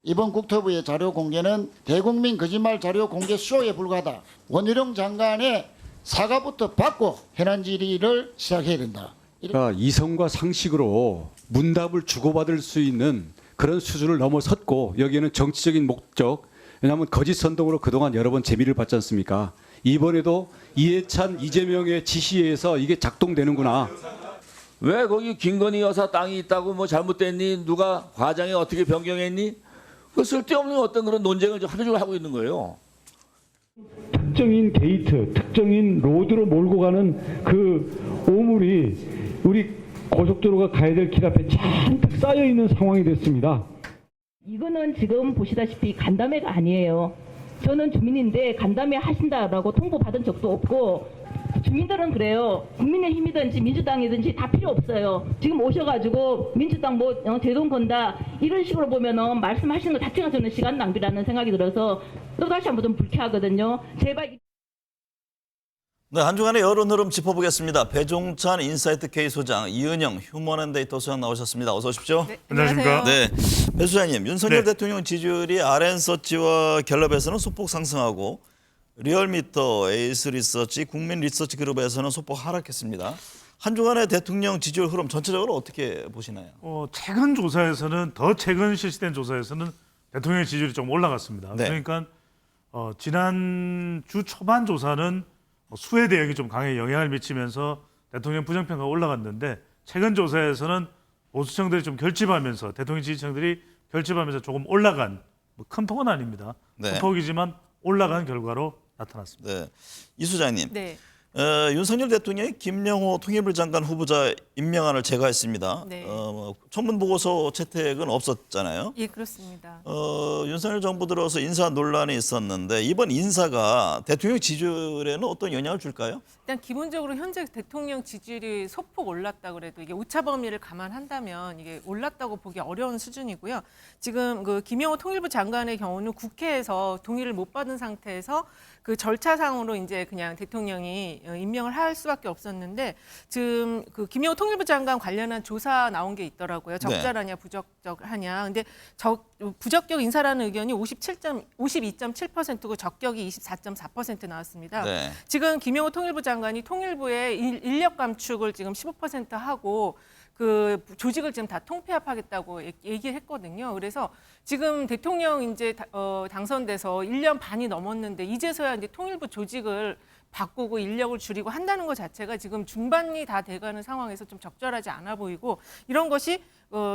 이번 국토부의 자료 공개는 대국민 거짓말 자료 공개 쇼에 불과하다. 원희룡 장관의 사과부터 받고 현안 질의를 시작해야 된다. 그러니까 이성과 상식으로 문답을 주고받을 수 있는 그런 수준을 넘어섰고 여기에는 정치적인 목적, 왜냐하면 거짓 선동으로 그동안 여러 번 재미를 봤지 않습니까? 이번에도 이해찬, 이재명의 지시에 의해서 이게 작동되는구나. 왜 거기 김건희 여사 땅이 있다고 뭐 잘못됐니? 누가 과장에 어떻게 변경했니? 그 쓸데없는 어떤 그런 논쟁을 하루 종일 하고 있는 거예요. 특정인 게이트, 특정인 로드로 몰고 가는 그 오물이 우리 고속도로가 가야 될 길 앞에 잔뜩 쌓여 있는 상황이 됐습니다. 이거는 지금 보시다시피 간담회가 아니에요. 저는 주민인데 간담회 하신다라고 통보받은 적도 없고 주민들은 그래요. 국민의힘이든지 민주당이든지 다 필요 없어요. 지금 오셔가지고 민주당 뭐 대동 건다 이런 식으로 보면은 말씀하시는 것 자체가 저는 시간 낭비라는 생각이 들어서 또 다시 한번 좀 불쾌하거든요. 제발. 네, 한 주간의 여론 흐름 짚어보겠습니다. 배종찬 인사이트 K 소장, 이은영 휴먼앤데이터 소장 나오셨습니다. 어서 오십시오. 네, 안녕하십니까. 네, 배 소장님, 윤석열 네. 대통령 지지율이 RN서치와 갤럽에서는 소폭 상승하고 리얼미터, 에이스 리서치, 국민 리서치 그룹에서는 소폭 하락했습니다. 한 주간의 대통령 지지율 흐름 전체적으로 어떻게 보시나요? 최근 조사에서는 더 최근 실시된 조사에서는 대통령 지지율이 좀 올라갔습니다. 네. 그러니까 지난 주 초반 조사는 수혜 대응이 좀 강하게 영향을 미치면서 대통령 부정평가가 올라갔는데 최근 조사에서는 보수층들이 좀 결집하면서 대통령 지지층들이 결집하면서 조금 올라간 큰 폭은 아닙니다. 네. 큰 폭이지만 올라간 결과로 나타났습니다. 네, 이 소장님. 네. 윤석열 대통령이 김영호 통일부 장관 후보자 임명안을 제거했습니다. 네. 청문 보고서 채택은 없었잖아요. 예, 그렇습니다. 윤석열 정부 들어서 인사 논란이 있었는데 이번 인사가 대통령 지지율에는 어떤 영향을 줄까요? 일단 기본적으로 현재 대통령 지지율이 소폭 올랐다 그래도 이게 오차 범위를 감안한다면 이게 올랐다고 보기 어려운 수준이고요. 지금 그 김영호 통일부 장관의 경우는 국회에서 동의를 못 받은 상태에서 그 절차상으로 이제 그냥 대통령이 임명을 할 수밖에 없었는데 지금 그 김영호 통일부 장관 관련한 조사 나온 게 있더라고요. 적절하냐 부적절하냐. 근데 부적격 인사라는 의견이 52.7%고 적격이 24.4% 나왔습니다. 네. 지금 김영호 통일부 장관이 통일부의 인력 감축을 지금 15% 하고 그 조직을 지금 다 통폐합하겠다고 얘기를 했거든요. 그래서 지금 대통령 이제 당선돼서 1년 반이 넘었는데 이제서야 이제 통일부 조직을 바꾸고 인력을 줄이고 한다는 것 자체가 지금 중반이 다 돼가는 상황에서 좀 적절하지 않아 보이고 이런 것이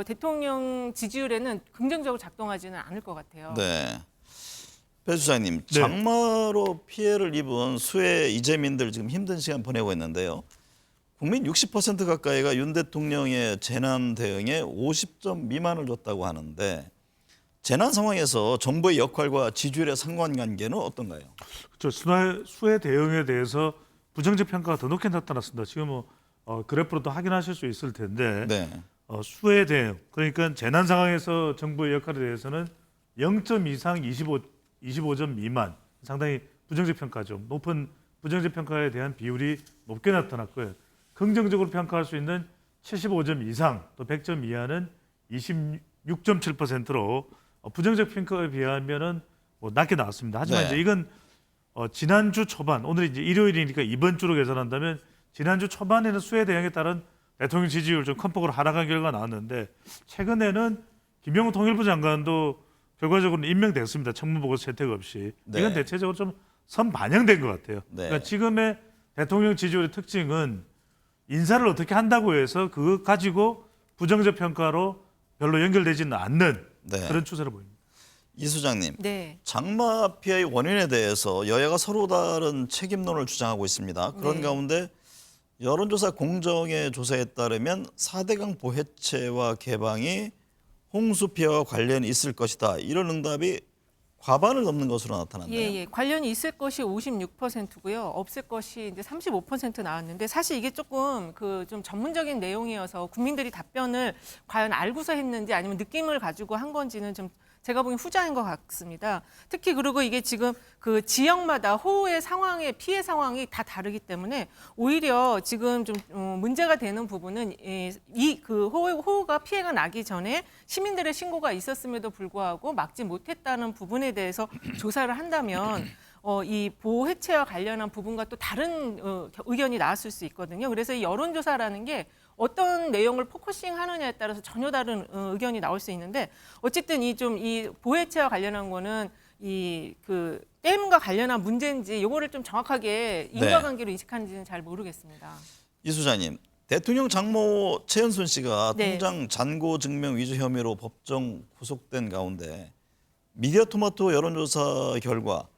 대통령 지지율에는 긍정적으로 작동하지는 않을 것 같아요. 네. 배 수장님, 네. 장마로 피해를 입은 수해 이재민들 지금 힘든 시간 보내고 있는데요. 국민 60% 가까이가 윤 대통령의 재난 대응에 50점 미만을 줬다고 하는데 재난 상황에서 정부의 역할과 지지율의 상관관계는 어떤가요? 수해 대응에 대해서 부정적 평가가 더 높게 나타났습니다. 지금 그래프로도 확인하실 수 있을 텐데 네. 수해 대응, 그러니까 재난 상황에서 정부의 역할에 대해서는 0점 이상 25점 미만, 상당히 부정적 평가죠. 높은 부정적 평가에 대한 비율이 높게 나타났고요. 긍정적으로 평가할 수 있는 75점 이상, 또 100점 이하는 26.7%로 부정적 평가에 비하면은 낮게 나왔습니다. 하지만 네. 이제 이건 지난주 초반, 오늘이 이제 일요일이니까 이번 주로 계산한다면 지난주 초반에는 수해 대응에 따른 대통령 지지율 좀 큰 폭으로 하락한 결과가 나왔는데 최근에는 김영호 통일부 장관도 결과적으로 임명됐습니다. 청문보고서 채택 없이. 네. 이건 대체적으로 좀 선반영된 것 같아요. 네. 그러니까 지금의 대통령 지지율의 특징은 인사를 어떻게 한다고 해서 그거 가지고 부정적 평가로 별로 연결되지는 않는 네. 그런 추세로 보입니다. 이 소장님, 네. 장마 피해의 원인에 대해서 여야가 서로 다른 책임론을 주장하고 있습니다. 그런 네. 가운데 여론조사 공정의 조사에 따르면 4대강 보해체와 개방이 홍수 피해와 관련이 있을 것이다. 이런 응답이 과반을 넘는 것으로 나타났네요. 예. 관련이 있을 것이 56%고요. 없을 것이 이제 35% 나왔는데 사실 이게 조금 그 좀 전문적인 내용이어서 국민들이 답변을 과연 알고서 했는지 아니면 느낌을 가지고 한 건지는 좀 제가 보기엔 후자인 것 같습니다. 특히 그리고 이게 지금 그 지역마다 호우의 상황의 피해 상황이 다 다르기 때문에 오히려 지금 좀 문제가 되는 부분은 이 그 호우가 피해가 나기 전에 시민들의 신고가 있었음에도 불구하고 막지 못했다는 부분에 대해서 조사를 한다면 이 보호 해체와 관련한 부분과 또 다른 의견이 나왔을 수 있거든요. 그래서 이 여론조사라는 게 어떤 내용을 포커싱 하느냐에 따라서 전혀 다른 의견이 나올 수 있는데 어쨌든 이 보호 해체와 관련한 거는 이 그 댐과 관련한 문제인지 이거를 좀 정확하게 인과관계로 인식하는지는 잘 모르겠습니다. 이 수장님, 대통령 장모 최은순 씨가 네. 통장 잔고 증명 위조 혐의로 법정 구속된 가운데 미디어토마토 여론조사 결과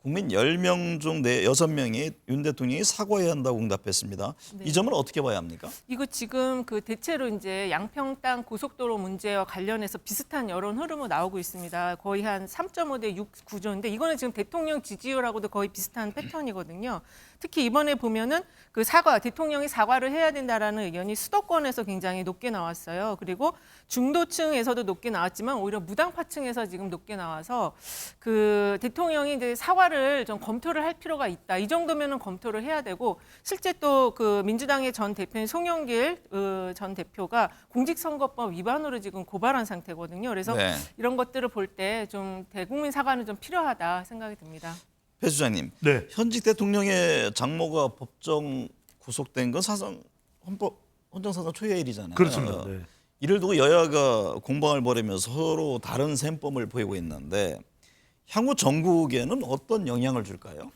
국민 10명 중 6명이 윤 대통령이 사과해야 한다고 응답했습니다. 네. 이 점은 어떻게 봐야 합니까? 이거 지금 그 대체로 이제 양평 땅 고속도로 문제와 관련해서 비슷한 여론 흐름이 나오고 있습니다. 거의 한 3.5 대 6 구조인데 이거는 지금 대통령 지지율하고도 거의 비슷한 패턴이거든요. 특히 이번에 보면은 그 대통령이 사과를 해야 된다라는 의견이 수도권에서 굉장히 높게 나왔어요. 그리고 중도층에서도 높게 나왔지만 오히려 무당파층에서 지금 높게 나와서 그 대통령이 이제 사과를 좀 검토를 할 필요가 있다. 이 정도면은 검토를 해야 되고 실제 또 그 민주당의 전 대표인 송영길 전 대표가 공직선거법 위반으로 지금 고발한 상태거든요. 그래서 네. 이런 것들을 볼 때 좀 대국민 사과는 좀 필요하다 생각이 듭니다. 배 수장님, 네. 현직 대통령의 장모가 법정 구속된 건 사상 헌정사상 초유의 일이잖아요. 그렇습니다. 네. 이를 두고 여야가 공방을 벌이면서 서로 다른 셈법을 보이고 있는데 향후 전국에는 어떤 영향을 줄까요?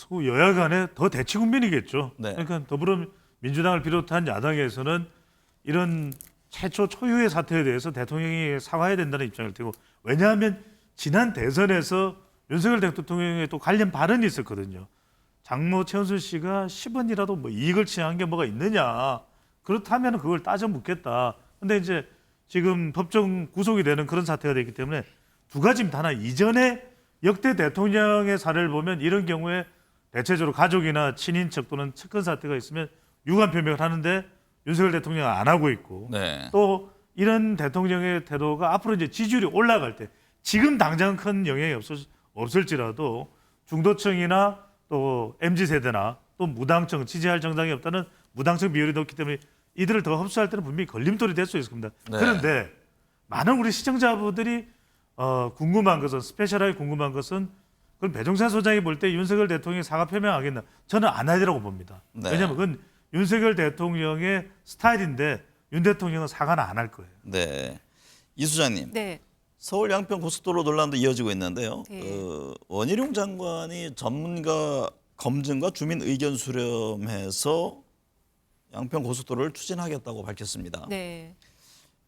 뭐 여야 간에 더 대치 국면이겠죠. 네. 그러니까 더불어민주당을 비롯한 야당에서는 이런 최초 초유의 사태에 대해서 대통령이 사과해야 된다는 입장을 띄고 왜냐하면 지난 대선에서 윤석열 대통령의 또 관련 발언이 있었거든요. 장모 최은순 씨가 10원이라도 뭐 이익을 취한 게 뭐가 있느냐. 그렇다면 그걸 따져 묻겠다. 근데 이제 지금 법정 구속이 되는 그런 사태가 됐기 때문에 두 가지입니다. 하나, 이전에 역대 대통령의 사례를 보면 이런 경우에 대체적으로 가족이나 친인척 또는 측근 사태가 있으면 유감 표명을 하는데 윤석열 대통령은 안 하고 있고 네. 또 이런 대통령의 태도가 앞으로 이제 지지율이 올라갈 때 지금 당장 큰 영향이 없을지라도 중도층이나 또 MZ세대나 또 무당층 지지할 정당이 없다는 무당층 비율이 높기 때문에 이들을 더 흡수할 때는 분명히 걸림돌이 될 수 있을 겁니다. 네. 그런데 많은 우리 시청자분들이 궁금한 것은 스페셜하게 궁금한 것은 그럼 배종찬 소장이 볼 때 윤석열 대통령이 사과 표명하겠나? 저는 안 하리라고 봅니다. 네. 왜냐하면 그건 윤석열 대통령의 스타일인데 윤 대통령은 사과는 안 할 거예요. 네. 이 수장님, 네. 서울 양평 고속도로 논란도 이어지고 있는데요. 네. 원희룡 장관이 전문가 검증과 주민 의견 수렴해서 양평 고속도로를 추진하겠다고 밝혔습니다. 네.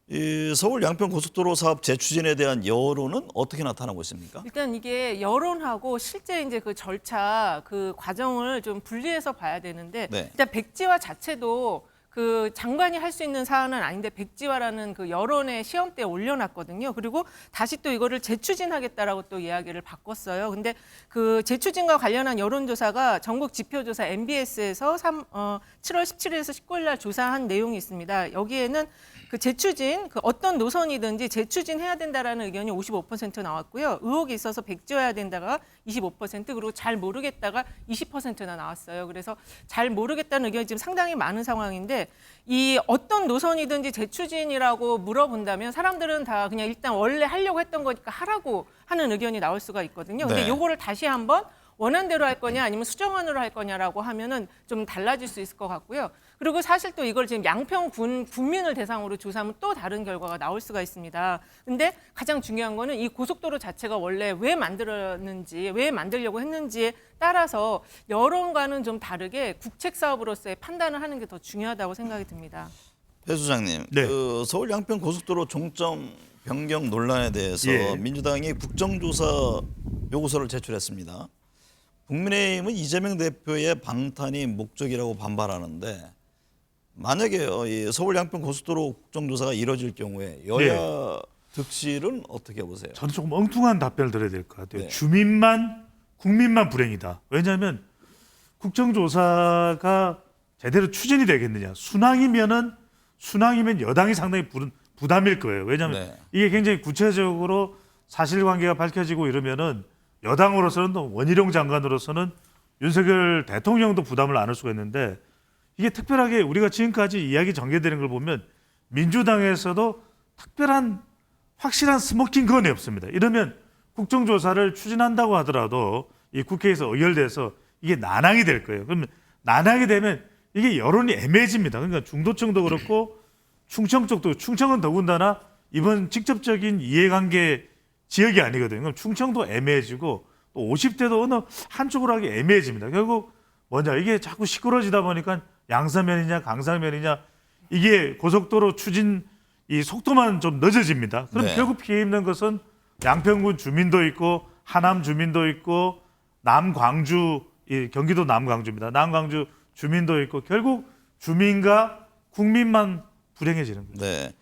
이 서울 양평 고속도로 사업 재추진에 대한 여론은 어떻게 나타나고 있습니까? 일단 이게 여론하고 실제 이제 그 절차 그 과정을 좀 분리해서 봐야 되는데 네. 일단 백지화 자체도 그 장관이 할 수 있는 사안은 아닌데 백지화라는 그 여론의 시험대에 올려놨거든요. 그리고 다시 또 이거를 재추진하겠다라고 또 이야기를 바꿨어요. 근데 그 재추진과 관련한 여론조사가 전국 지표조사 MBS에서 7월 17일에서 19일 날 조사한 내용이 있습니다. 여기에는 그 재추진, 그 어떤 노선이든지 재추진해야 된다라는 의견이 55% 나왔고요. 의혹이 있어서 백지화해야 된다가 25% 그리고 잘 모르겠다가 20%나 나왔어요. 그래서 잘 모르겠다는 의견이 지금 상당히 많은 상황인데 이 어떤 노선이든지 재추진이라고 물어본다면 사람들은 다 그냥 일단 원래 하려고 했던 거니까 하라고 하는 의견이 나올 수가 있거든요. 근데 네. 요거를 다시 한번 원안대로 할 거냐 아니면 수정안으로 할 거냐라고 하면은 좀 달라질 수 있을 것 같고요. 그리고 사실 또 이걸 지금 양평 군민을 대상으로 조사하면 또 다른 결과가 나올 수가 있습니다. 근데 가장 중요한 거는 이 고속도로 자체가 원래 왜 만들었는지, 왜 만들려고 했는지에 따라서 여론과는 좀 다르게 국책 사업으로서의 판단을 하는 게 더 중요하다고 생각이 듭니다. 배 수장님, 네. 그 서울 양평 고속도로 종점 변경 논란에 대해서 예. 민주당이 국정조사 요구서를 제출했습니다. 국민의힘은 이재명 대표의 방탄이 목적이라고 반발하는데 만약에 이 서울 양평 고속도로 국정조사가 이뤄질 경우에 여야 득실은 어떻게 보세요? 저는 조금 엉뚱한 답변을 드려야 될 것 같아요. 네. 주민만 국민만 불행이다. 왜냐하면 국정조사가 제대로 추진이 되겠느냐. 순항이면 여당이 상당히 부담일 거예요. 왜냐하면 네. 이게 굉장히 구체적으로 사실관계가 밝혀지고 이러면은 여당으로서는 또 원희룡 장관으로서는 윤석열 대통령도 부담을 안을 수가 있는데 이게 특별하게 우리가 지금까지 이야기 전개되는 걸 보면 민주당에서도 특별한 확실한 스모킹 건이 없습니다. 이러면 국정조사를 추진한다고 하더라도 이 국회에서 의결돼서 이게 난항이 될 거예요. 그러면 난항이 되면 이게 여론이 애매해집니다. 그러니까 중도층도 그렇고 충청 쪽도, 충청은 더군다나 이번 직접적인 이해관계 지역이 아니거든요. 그럼 충청도 애매해지고 또 50대도 어느 한쪽으로 하기 애매해집니다. 결국 뭐냐, 이게 자꾸 시끄러지다 보니까 양서면이냐 강서면이냐 이게 고속도로 추진 이 속도만 좀 늦어집니다. 그럼 네. 결국 피해 입는 것은 양평군 주민도 있고 하남 주민도 있고 남광주, 이 경기도 남광주입니다. 남광주 주민도 있고 결국 주민과 국민만 불행해지는 거죠. 네.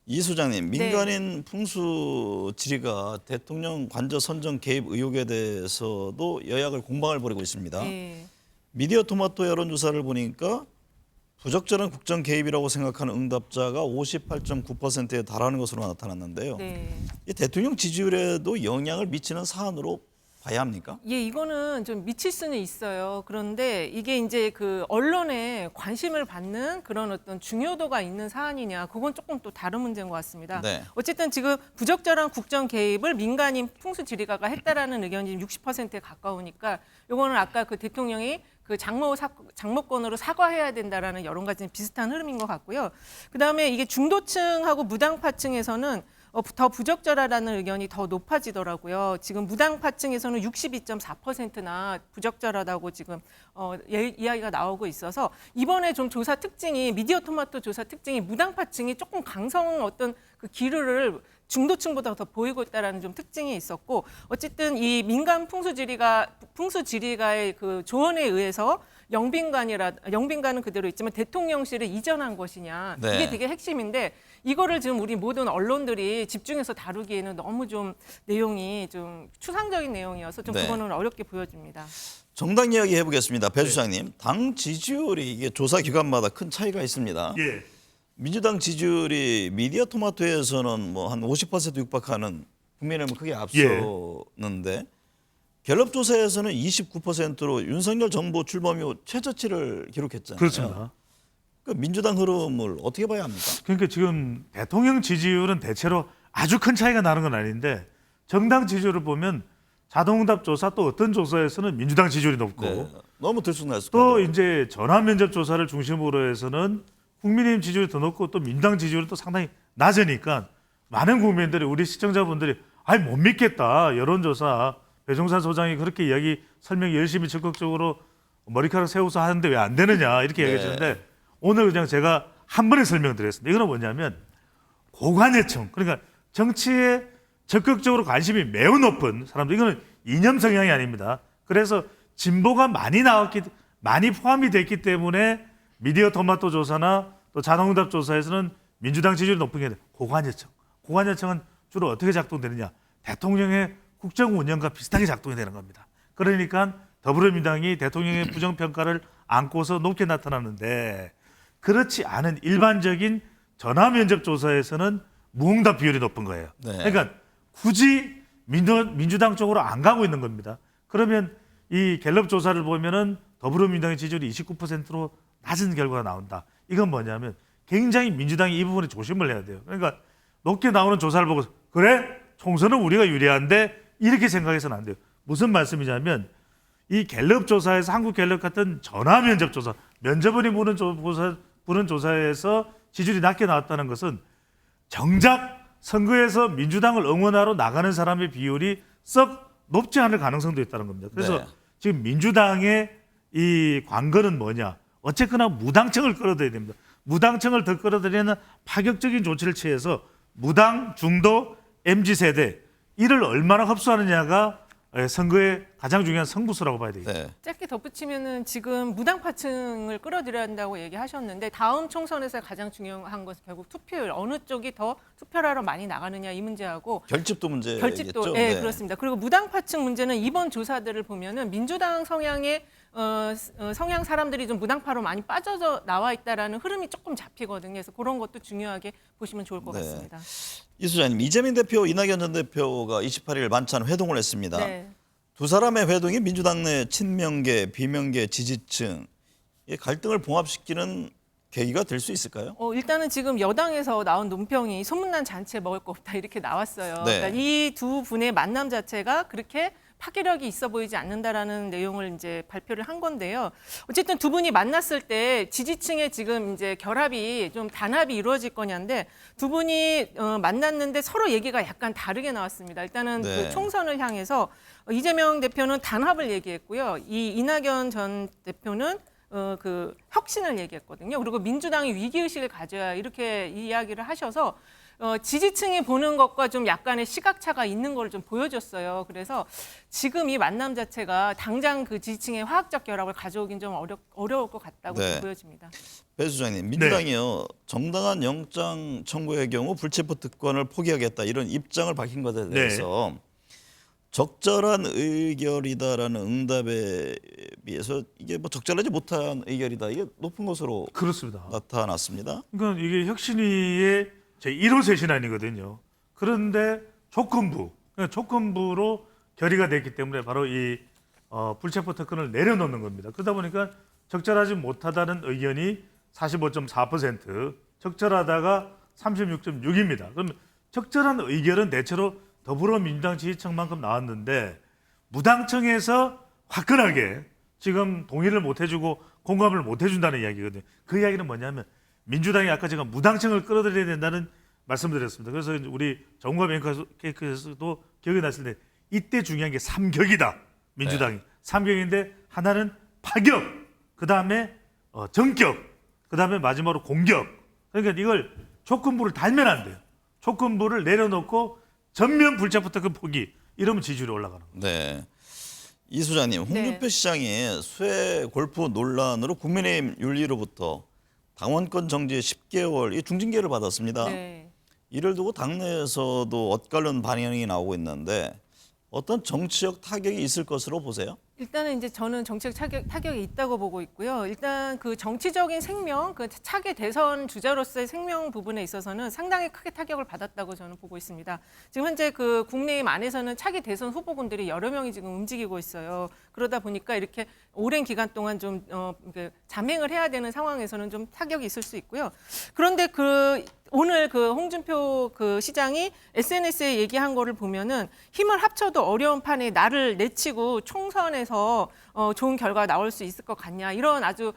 이 소장님, 민간인 풍수 지리가 대통령 관저 선정 개입 의혹에 대해서도 여야가 공방을 벌이고 있습니다. 네. 미디어 토마토 여론조사를 보니까 부적절한 국정 개입이라고 생각하는 응답자가 58.9%에 달하는 것으로 나타났는데요. 네. 이 대통령 지지율에도 영향을 미치는 사안으로 봐야 합니까? 예, 이거는 좀 미칠 수는 있어요. 그런데 이게 이제 그 언론에 관심을 받는 그런 어떤 중요도가 있는 사안이냐, 그건 조금 또 다른 문제인 것 같습니다. 네. 어쨌든 지금 부적절한 국정 개입을 민간인 풍수지리가가 했다라는 의견이 60%에 가까우니까 이거는 아까 그 대통령이 그 장모권으로 사과해야 된다라는 여론과 좀 비슷한 흐름인 것 같고요. 그다음에 이게 중도층하고 무당파층에서는 더 부적절하다는 의견이 더 높아지더라고요. 지금 무당파층에서는 62.4%나 부적절하다고 지금 이야기가 나오고 있어서 이번에 좀 조사 특징이 미디어 토마토 조사 특징이 무당파층이 조금 강성 어떤 그 기류를 중도층보다 더 보이고 있다라는 좀 특징이 있었고 어쨌든 이 민간 풍수지리가의 그 조언에 의해서 영빈관은 그대로 있지만 대통령실을 이전한 것이냐 네. 이게 되게 핵심인데 이거를 지금 우리 모든 언론들이 집중해서 다루기에는 너무 좀 내용이 좀 추상적인 내용이어서 좀 네. 그거는 어렵게 보여집니다. 정당 이야기 해보겠습니다. 배 수장님, 당 지지율이 이게 조사 기관마다 큰 차이가 있습니다. 예. 민주당 지지율이 미디어 토마토에서는 뭐 한 50% 육박하는 국민의힘을 크게 앞서는데 갤럽 조사에서는 29%로 윤석열 정부 출범 이후 최저치를 기록했잖아요. 그렇습니다. 그 민주당 흐름을 어떻게 봐야 합니까? 그러니까 지금 대통령 지지율은 대체로 아주 큰 차이가 나는 건 아닌데 정당 지지율을 보면 자동응답 조사 또 어떤 조사에서는 민주당 지지율이 높고 네, 너무 들쑥날쑥하죠. 또 이제 전화 면접 조사를 중심으로 해서는 국민의힘 지지율이 더 높고 또 민주당 지지율이 또 상당히 낮으니까 많은 국민들이 우리 시청자분들이 아이 못 믿겠다 여론조사 배종찬 소장이 그렇게 이야기 설명 열심히 적극적으로 머리카락 세워서 하는데 왜 안 되느냐 이렇게 네. 얘기했는데 오늘 그냥 제가 한 번에 설명드렸습니다. 이거는 뭐냐면 고관여층 그러니까 정치에 적극적으로 관심이 매우 높은 사람들 이거는 이념 성향이 아닙니다. 그래서 진보가 많이 포함이 됐기 때문에 미디어 토마토 조사나 또 자동응답 조사에서는 민주당 지지율이 높은 게 고관여층. 고관여층은 주로 어떻게 작동되느냐? 대통령의 국정 운영과 비슷하게 작동이 되는 겁니다. 그러니까 더불어민주당이 대통령의 부정평가를 안고서 높게 나타나는데 그렇지 않은 일반적인 전화 면접 조사에서는 무응답 비율이 높은 거예요. 네. 그러니까 굳이 민주당 쪽으로 안 가고 있는 겁니다. 그러면 이 갤럽 조사를 보면은 더불어민주당의 지지율이 29%로 낮은 결과가 나온다. 이건 뭐냐면 굉장히 민주당이 이 부분에 조심을 해야 돼요. 그러니까 높게 나오는 조사를 보고 그래? 총선은 우리가 유리한데 이렇게 생각해서는 안 돼요. 무슨 말씀이냐면 이 갤럽 조사에서 한국 갤럽 같은 전화 면접 조사, 면접원이 보는 조사에서 지지율이 낮게 나왔다는 것은 정작 선거에서 민주당을 응원하러 나가는 사람의 비율이 썩 높지 않을 가능성도 있다는 겁니다. 그래서 네. 지금 민주당의 이 관건은 뭐냐? 어쨌거나 무당층을 끌어들여야 됩니다. 무당층을 더 끌어들이는 파격적인 조치를 취해서 무당, 중도, MZ세대 이를 얼마나 흡수하느냐가 선거의 가장 중요한 승부수라고 봐야 되겠죠. 네. 짧게 덧붙이면은 지금 무당파층을 끌어들여야 한다고 얘기하셨는데 다음 총선에서 가장 중요한 것은 결국 투표율 어느 쪽이 더 투표하러 많이 나가느냐 이 문제하고 결집도 문제겠죠. 결집도 네, 그렇습니다. 그리고 무당파층 문제는 이번 조사들을 보면은 민주당 성향의 성향 사람들이 좀 무당파로 많이 빠져져 나와 있다라는 흐름이 조금 잡히거든요. 그래서 그런 것도 중요하게 보시면 좋을 것 네. 같습니다. 이 소장님, 이재명 대표, 이낙연 전 대표가 28일 만찬 회동을 했습니다. 네. 두 사람의 회동이 민주당 내 친명계, 비명계 지지층 이 갈등을 봉합시키는 계기가 될 수 있을까요? 일단은 지금 여당에서 나온 논평이 소문난 잔치에 먹을 거 없다 이렇게 나왔어요. 네. 그러니까 이 두 분의 만남 자체가 그렇게 파괴력이 있어 보이지 않는다라는 내용을 이제 발표를 한 건데요. 어쨌든 두 분이 만났을 때 지지층의 지금 이제 결합이 좀 단합이 이루어질 거냐인데 두 분이 만났는데 서로 얘기가 약간 다르게 나왔습니다. 일단은 네. 그 총선을 향해서 이재명 대표는 단합을 얘기했고요. 이 이낙연 전 대표는 그 혁신을 얘기했거든요. 그리고 민주당이 위기의식을 가져야 이렇게 이야기를 하셔서 지지층이 보는 것과 좀 약간의 시각차가 있는 걸 좀 보여줬어요. 그래서 지금 이 만남 자체가 당장 그 지지층의 화학적 결합을 가져오긴 좀 어려울 것 같다고 네. 좀 보여집니다. 배 소장님, 민주당이요 정당한 영장 청구의 경우 불체포 특권을 포기하겠다 이런 입장을 밝힌 것에 대해서 적절한 의결이다라는 응답에 비해서 이게 뭐 적절하지 못한 의결이다 이게 높은 것으로 그렇습니다. 나타났습니다. 그러니까 이게 혁신위의 제 1호 쇄신안이거든요. 그런데 조건부로 결의가 됐기 때문에 바로 이 불체포 특권을 내려놓는 겁니다. 그러다 보니까 적절하지 못하다는 의견이 45.4%, 적절하다가 36.6입니다. 그럼 적절한 의결은 대체로 더불어민주당 지지층만큼 나왔는데 무당층에서 화끈하게 지금 동의를 못 해주고 공감을 못 해준다는 이야기거든요. 그 이야기는 뭐냐면 민주당이 아까 제가 무당층을 끌어들여야 된다는 말씀드렸습니다. 그래서 우리 정과 뱅크에서도 기억이 났을 때 이때 중요한 게 삼격이다. 민주당이. 삼격인데 하나는 파격, 그다음에 정격, 그다음에 마지막으로 공격. 그러니까 이걸 조건부를 달면 안 돼요. 조건부를 내려놓고 전면 불체포 특권 포기 이러면 지지율이 올라가는 거예요. 네. 이 소장님, 홍준표 시장이 수해 골프 논란으로 국민의힘 윤리로부터 당원권 정지 10개월 이 중징계를 받았습니다. 네. 이를 두고 당내에서도 엇갈린 반응이 나오고 있는데 어떤 정치적 타격이 있을 것으로 보세요? 일단은 이제 저는 정치적 타격이 있다고 보고 있고요. 일단 그 정치적인 생명, 그 차기 대선 주자로서의 생명 부분에 있어서는 상당히 크게 타격을 받았다고 저는 보고 있습니다. 지금 현재 그 국내의힘 안에서는 차기 대선 후보군들이 여러 명이 지금 움직이고 있어요. 그러다 보니까 이렇게 오랜 기간 동안 좀 잠행을 해야 되는 상황에서는 좀 타격이 있을 수 있고요. 그런데 오늘 그 홍준표 그 시장이 SNS에 얘기한 거를 보면은 힘을 합쳐도 어려운 판에 나를 내치고 총선에서 좋은 결과가 나올 수 있을 것 같냐 이런 아주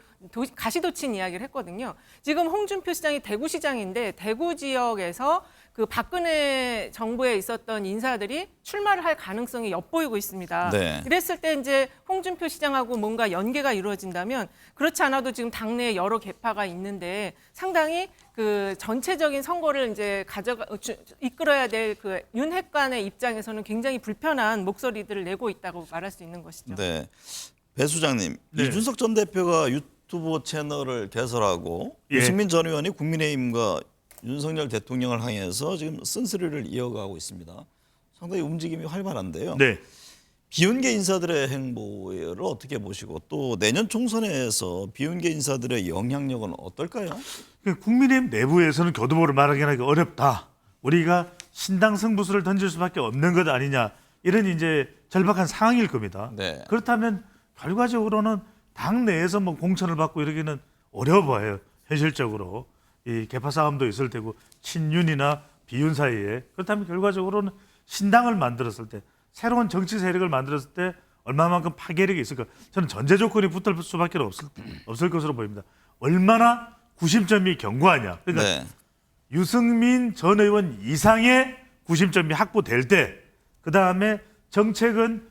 가시돋친 이야기를 했거든요. 지금 홍준표 시장이 대구시장인데 대구 지역에서 그 박근혜 정부에 있었던 인사들이 출마를 할 가능성이 엿보이고 있습니다. 네. 이랬을 때 이제 홍준표 시장하고 뭔가 연계가 이루어진다면 그렇지 않아도 지금 당내에 여러 계파가 있는데 상당히 그 전체적인 선거를 이제 이끌어야 될 그 윤핵관의 입장에서는 굉장히 불편한 목소리들을 내고 있다고 말할 수 있는 것이죠. 네. 배 소장님, 네. 이준석 전 대표가 유튜브 채널을 개설하고 예. 유승민 전 의원이 국민의힘과 윤석열 대통령을 향해서 지금 쓴소리를 이어가고 있습니다. 상당히 움직임이 활발한데요. 네. 비윤계 인사들의 행보를 어떻게 보시고 또 내년 총선에서 비윤계 인사들의 영향력은 어떨까요? 국민의힘 내부에서는 교두보를 말하기가 어렵다. 우리가 신당 승부수를 던질 수밖에 없는 것 아니냐. 이런 이제 절박한 상황일 겁니다. 네. 그렇다면 결과적으로는 당 내에서 뭐 공천을 받고 이러기는 어려워 보여요. 현실적으로. 이 계파 싸움도 있을 테고 친윤이나 비윤 사이에. 그렇다면 결과적으로는 신당을 만들었을 때 새로운 정치 세력을 만들었을 때 얼마만큼 파괴력이 있을까? 저는 전제 조건이 붙을 수밖에 없을 것으로 보입니다. 얼마나 구심점이 견고하냐. 그러니까 네. 유승민 전 의원 이상의 구심점이 확보될 때 그다음에 정책은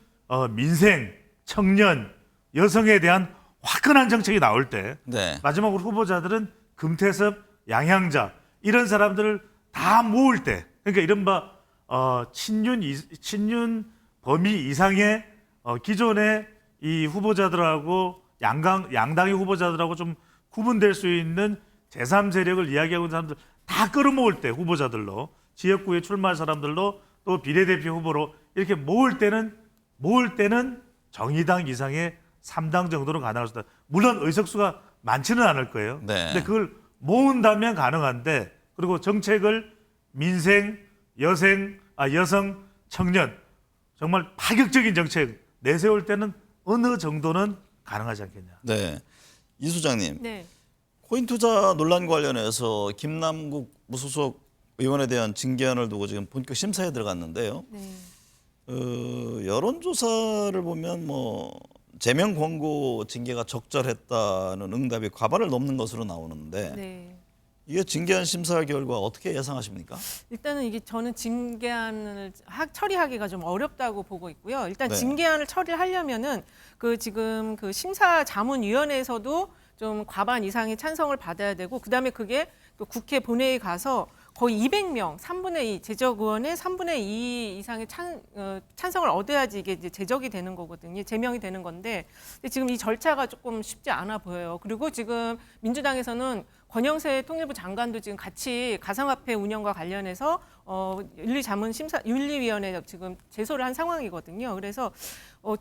민생, 청년, 여성에 대한 화끈한 정책이 나올 때 네. 마지막으로 후보자들은 금태섭, 양향자 이런 사람들을 다 모을 때 그러니까 이른바 친윤 범위 이상의 기존의 이 후보자들하고 양당의 후보자들하고 좀 구분될 수 있는 제3세력을 이야기하고 있는 사람들 다 끌어모을 때 후보자들로 지역구에 출마할 사람들로 또 비례대표 후보로 이렇게 모을 때는 정의당 이상의 3당 정도는 가능할 수 있다. 물론 의석수가 많지는 않을 거예요. 네. 근데 그걸 모은다면 가능한데, 그리고 정책을 민생, 여성, 청년 정말 파격적인 정책 내세울 때는 어느 정도는 가능하지 않겠냐. 네. 이 소장님, 네. 코인 투자 논란 관련해서 김남국 무소속 의원에 대한 징계안을 두고 지금 본격 심사에 들어갔는데요. 네. 여론조사를 보면 뭐 제명 권고 징계가 적절했다는 응답이 과반을 넘는 것으로 나오는데 네. 이게 징계안 심사 결과 어떻게 예상하십니까? 일단은 이게 저는 징계안을 처리하기가 좀 어렵다고 보고 있고요. 일단 네. 징계안을 처리하려면은 그 지금 그 심사자문위원회에서도 좀 과반 이상의 찬성을 받아야 되고, 그다음에 그게 또 국회 본회의 가서 거의 200명, 3분의 2 제적 의원의 3분의 2 이상의 찬성을 얻어야지 이게 이제 제적이 되는 거거든요. 제명이 되는 건데, 근데 지금 이 절차가 조금 쉽지 않아 보여요. 그리고 지금 민주당에서는 권영세 통일부 장관도 지금 같이 가상화폐 운영과 관련해서 윤리위원회에 지금 제소를 한 상황이거든요. 그래서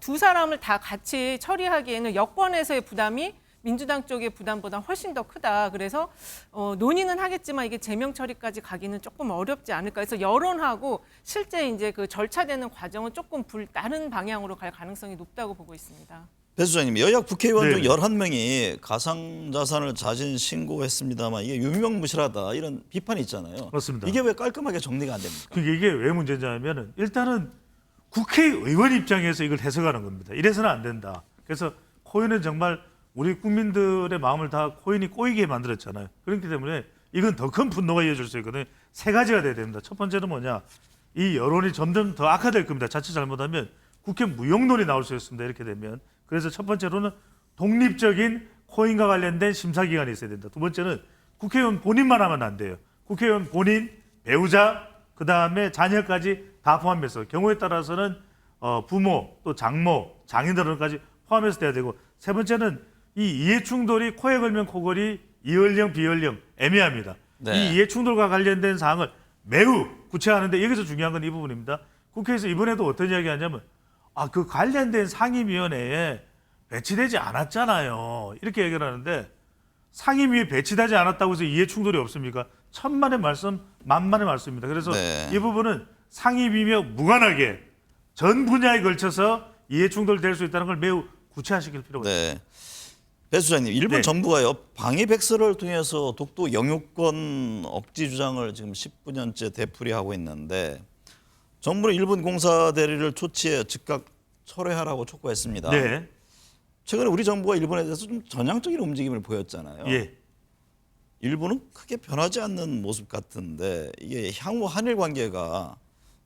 두 사람을 다 같이 처리하기에는 여권에서의 부담이 민주당 쪽의 부담보다 훨씬 더 크다. 그래서 논의는 하겠지만 이게 제명 처리까지 가기는 조금 어렵지 않을까. 그래서 여론하고 실제 이제 그 절차되는 과정은 조금 다른 방향으로 갈 가능성이 높다고 보고 있습니다. 배 수장님, 여야 국회의원 중 네. 11명이 가상자산을 자진 신고했습니다만 이게 유명무실하다 이런 비판이 있잖아요. 그렇습니다. 이게 왜 깔끔하게 정리가 안 됩니까? 그게 이게 왜 문제냐면은 일단은 국회의원 입장에서 이걸 해석하는 겁니다. 이래서는 안 된다. 그래서 코인은 정말 우리 국민들의 마음을 다 코인이 꼬이게 만들었잖아요. 그렇기 때문에 이건 더 큰 분노가 이어질 수 있거든요. 세 가지가 돼야 됩니다. 첫 번째는 뭐냐? 이 여론이 점점 더 악화될 겁니다. 자칫 잘못하면 국회 무용론이 나올 수 있습니다. 이렇게 되면. 그래서 첫 번째로는 독립적인 코인과 관련된 심사기관이 있어야 된다. 두 번째는 국회의원 본인만 하면 안 돼요. 국회의원 본인, 배우자, 그다음에 자녀까지 다 포함해서 경우에 따라서는 부모, 또 장모, 장인들까지 포함해서 돼야 되고, 세 번째는 이 이해충돌이 코에 걸면 코걸이, 이연령, 비연령 애매합니다. 네. 이 이해충돌과 관련된 사항을 매우 구체화하는데 여기서 중요한 건 이 부분입니다. 국회에서 이번에도 어떤 이야기 하냐면 그 관련된 상임위원회에 배치되지 않았잖아요. 이렇게 얘기를 하는데 상임위에 배치되지 않았다고 해서 이해충돌이 없습니까? 천만의 말씀, 만만의 말씀입니다. 그래서 네. 이 부분은 상임위며 무관하게 전 분야에 걸쳐서 이해충돌 될 수 있다는 걸 매우 구체화시킬 필요가 있습니다. 네. 배 수장님, 일본 네. 정부가요 방위백서를 통해서 독도 영유권 억지 주장을 지금 19년째 되풀이하고 있는데 정부는 일본 공사 대리를 조치해 즉각 철회하라고 촉구했습니다. 네. 최근에 우리 정부가 일본에 대해서 좀 전향적인 움직임을 보였잖아요. 예. 일본은 크게 변하지 않는 모습 같은데 이게 향후 한일 관계가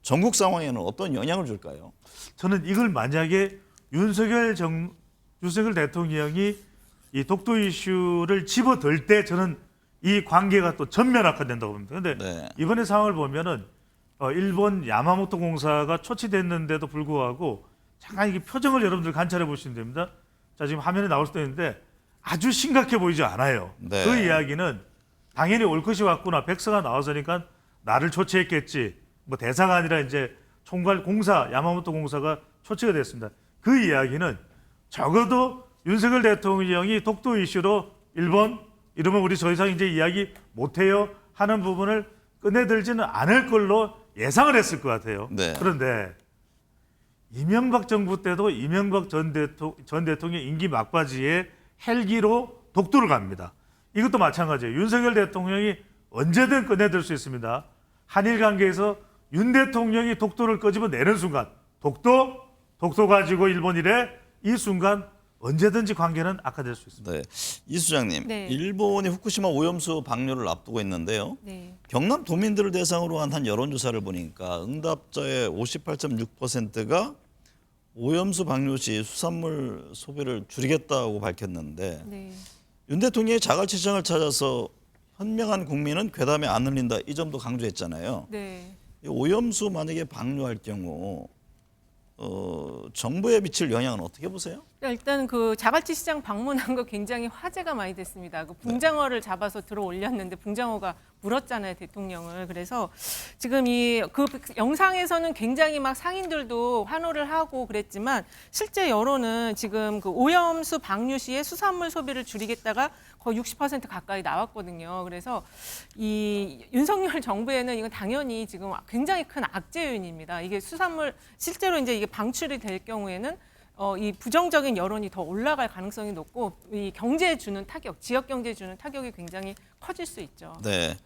전국 상황에는 어떤 영향을 줄까요? 저는 이걸 만약에 윤석열 대통령이 이 독도 이슈를 집어들 때 저는 이 관계가 또 전면 악화된다고 봅니다. 그런데 네. 이번의 상황을 보면은 일본 야마모토 공사가 초치됐는데도 불구하고 잠깐 이게 표정을 여러분들 관찰해 보시면 됩니다. 자, 지금 화면에 나올 수도 있는데 아주 심각해 보이지 않아요. 네. 그 이야기는 당연히 올 것이 왔구나. 백서가 나와서니까 나를 초치했겠지. 뭐 대사가 아니라 이제 총괄 공사 야마모토 공사가 초치가 됐습니다. 그 이야기는 적어도 윤석열 대통령이 독도 이슈로 일본 이러면 우리 더 이상 이제 이야기 못해요 하는 부분을 꺼내들지는 않을 걸로 예상을 했을 것 같아요. 네. 그런데 이명박 정부 때도 이명박 전 대통령 임기 막바지에 헬기로 독도를 갑니다. 이것도 마찬가지예요. 윤석열 대통령이 언제든 꺼내들 수 있습니다. 한일 관계에서 윤 대통령이 독도를 끄집어내는 순간 독도 가지고 일본 이래 이 순간 언제든지 관계는 악화될 수 있습니다. 네. 이 수장님, 네. 일본이 후쿠시마 오염수 방류를 앞두고 있는데요. 네. 경남 도민들을 대상으로 한 여론조사를 보니까 응답자의 58.6%가 오염수 방류 시 수산물 소비를 줄이겠다고 밝혔는데 네. 윤 대통령이 자갈치장을 찾아서 현명한 국민은 괴담에 안 흘린다 이 점도 강조했잖아요. 네. 이 오염수 만약에 방류할 경우 정부에 미칠 영향은 어떻게 보세요? 일단 그 자갈치 시장 방문한 거 굉장히 화제가 많이 됐습니다. 그 붕장어를 잡아서 들어 올렸는데 붕장어가 물었잖아요, 대통령을. 그래서 지금 이 그 영상에서는 굉장히 막 상인들도 환호를 하고 그랬지만 실제 여론은 지금 그 오염수 방류 시에 수산물 소비를 줄이겠다가 거의 60% 가까이 나왔거든요. 그래서 이 윤석열 정부에는 이건 당연히 지금 굉장히 큰 악재 요인입니다. 이게 수산물 실제로 이제 이게 방출이 될 경우에는 이 부정적인 여론이 더 올라갈 가능성이 높고 이 경제에 주는 타격, 지역 경제에 주는 타격이 굉장히 커질 수 있죠. 네.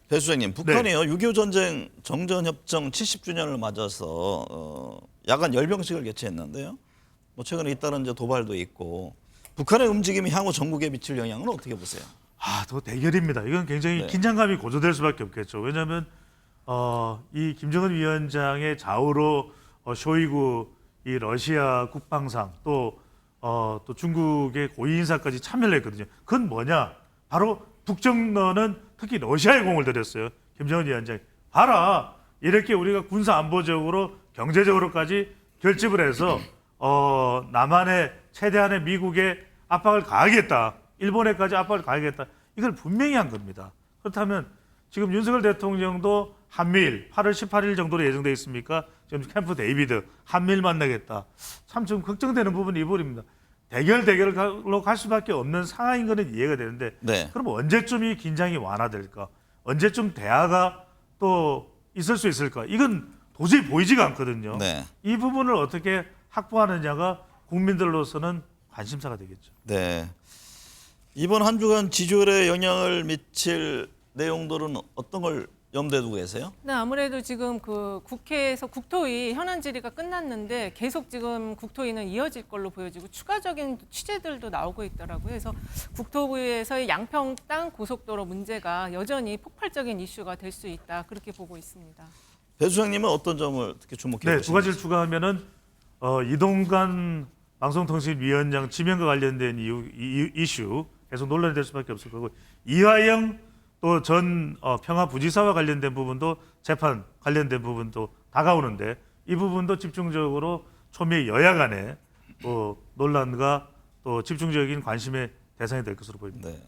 배 수장님, 북한이요 6.25 전쟁 정전협정 70주년을 맞아서 야간 열병식을 개최했는데요. 뭐 최근에 잇따른 이제 도발도 있고 북한의 움직임이 향후 전국에 미칠 영향은 어떻게 보세요? 더 대결입니다. 이건 굉장히 네. 긴장감이 고조될 수밖에 없겠죠. 왜냐하면 이 김정은 위원장의 좌우로 쇼이구 이 러시아 국방상 또 중국의 고위 인사까지 참여를 했거든요. 그건 뭐냐? 바로 북정론은 특히 러시아에 공을 들였어요. 김정은 위원장이. 봐라. 이렇게 우리가 군사 안보적으로 경제적으로까지 결집을 해서 남한에 최대한의 미국에 압박을 가하겠다. 일본에까지 압박을 가하겠다. 이걸 분명히 한 겁니다. 그렇다면 지금 윤석열 대통령도 한미일 8월 18일 정도로 예정돼 있습니까? 지금 캠프 데이비드 한미일 만나겠다. 참 좀 걱정되는 부분이 이 부분입니다. 대결로 갈 수밖에 없는 상황인 거는 이해가 되는데 네. 그럼 언제쯤 이 긴장이 완화될까? 언제쯤 대화가 또 있을 수 있을까? 이건 도저히 보이지가 않거든요. 네. 이 부분을 어떻게 확보하느냐가 국민들로서는 관심사가 되겠죠. 네. 이번 한 주간 지지율에 영향을 미칠 내용들은 어떤 걸 염두에 두고 계세요? 네, 아무래도 지금 그 국회에서 국토위 현안 질의가 끝났는데 계속 지금 국토위는 이어질 걸로 보여지고 추가적인 취재들도 나오고 있더라고요. 그래서 국토부에서의 양평 땅 고속도로 문제가 여전히 폭발적인 이슈가 될 수 있다. 그렇게 보고 있습니다. 배 수장님은 어떤 점을 특히 주목해 네, 보시는지? 두 가지를 추가하면은 이동관 방송통신위원장 지명과 관련된 이슈 계속 논란이 될 수밖에 없을 거고 이화영 또 전 평화부지사와 관련된 부분도 재판 관련된 부분도 다가오는데 이 부분도 집중적으로 초미의 여야 간의 논란과 또 집중적인 관심의 대상이 될 것으로 보입니다. 네.